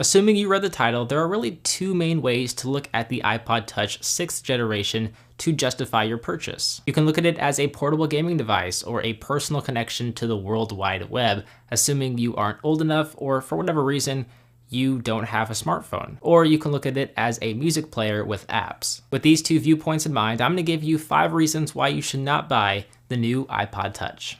Assuming you read the title, there are really two main ways to look at the iPod Touch 6th generation to justify your purchase. You can look at it as a portable gaming device or a personal connection to the World Wide Web, assuming you aren't old enough or for whatever reason, you don't have a smartphone. Or you can look at it as a music player with apps. With these two viewpoints in mind, I'm going to give you 5 reasons why you should not buy the new iPod Touch.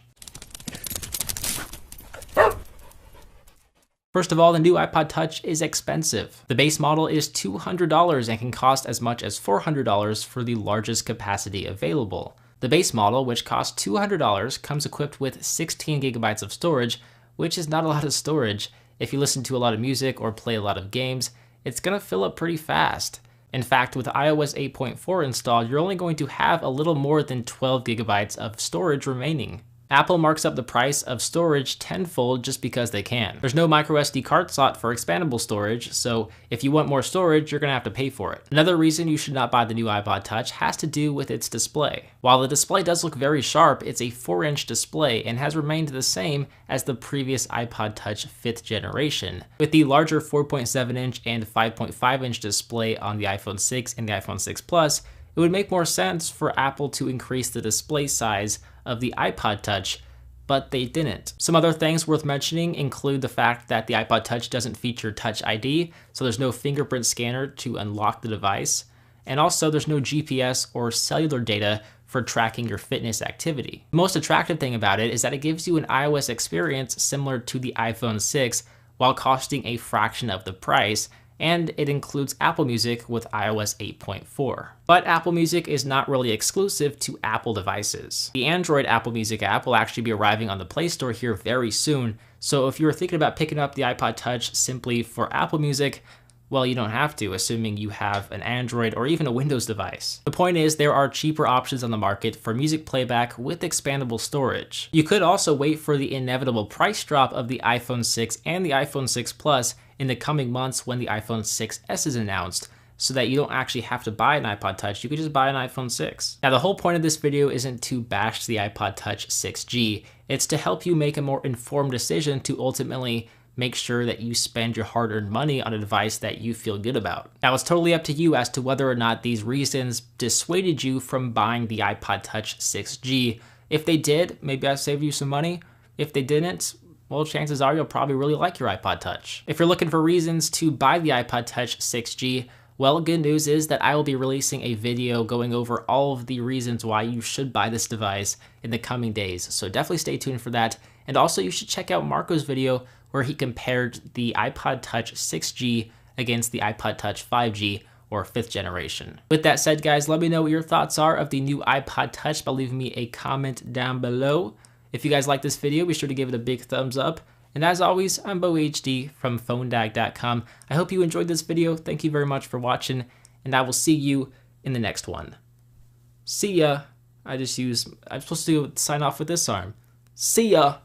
First of all, the new iPod Touch is expensive. The base model is $200 and can cost as much as $400 for the largest capacity available. The base model, which costs $200, comes equipped with 16 gigabytes of storage, which is not a lot of storage. If you listen to a lot of music or play a lot of games, it's gonna fill up pretty fast. In fact, with iOS 8.4 installed, you're only going to have a little more than 12 gigabytes of storage remaining. Apple marks up the price of storage tenfold just because they can. There's no microSD card slot for expandable storage, so if you want more storage, you're gonna have to pay for it. Another reason you should not buy the new iPod Touch has to do with its display. While the display does look very sharp, it's a 4-inch display and has remained the same as the previous iPod Touch 5th generation. With the larger 4.7-inch and 5.5-inch display on the iPhone 6 and the iPhone 6 Plus, it would make more sense for Apple to increase the display size of the iPod Touch, but they didn't. Some other things worth mentioning include the fact that the iPod Touch doesn't feature Touch ID, so there's no fingerprint scanner to unlock the device, and also there's no GPS or cellular data for tracking your fitness activity. The most attractive thing about it is that it gives you an iOS experience similar to the iPhone 6 while costing a fraction of the price, and it includes Apple Music with iOS 8.4. But Apple Music is not really exclusive to Apple devices. The Android Apple Music app will actually be arriving on the Play Store here very soon, so if you're thinking about picking up the iPod Touch simply for Apple Music, well, you don't have to, assuming you have an Android or even a Windows device. The point is, there are cheaper options on the market for music playback with expandable storage. You could also wait for the inevitable price drop of the iPhone 6 and the iPhone 6 Plus in the coming months when the iPhone 6s is announced, so that you don't actually have to buy an iPod Touch, you could just buy an iPhone 6. Now, the whole point of this video isn't to bash the iPod Touch 6G, it's to help you make a more informed decision to ultimately make sure that you spend your hard-earned money on a device that you feel good about. Now, it's totally up to you as to whether or not these reasons dissuaded you from buying the iPod Touch 6G. If they did, maybe I saved you some money. If they didn't, well, chances are you'll probably really like your iPod Touch. If you're looking for reasons to buy the iPod Touch 6G, well, good news is that I will be releasing a video going over all of the reasons why you should buy this device in the coming days, so definitely stay tuned for that. And also, you should check out Marco's video where he compared the iPod Touch 6G against the iPod Touch 5G or 5th generation. With that said, guys, let me know what your thoughts are of the new iPod Touch by leaving me a comment down below. If you guys like this video, be sure to give it a big thumbs up. And as always, I'm BoHD from PhoneDag.com. I hope you enjoyed this video. Thank you very much for watching, and I will see you in the next one. See ya. I'm supposed to sign off with this arm. See ya.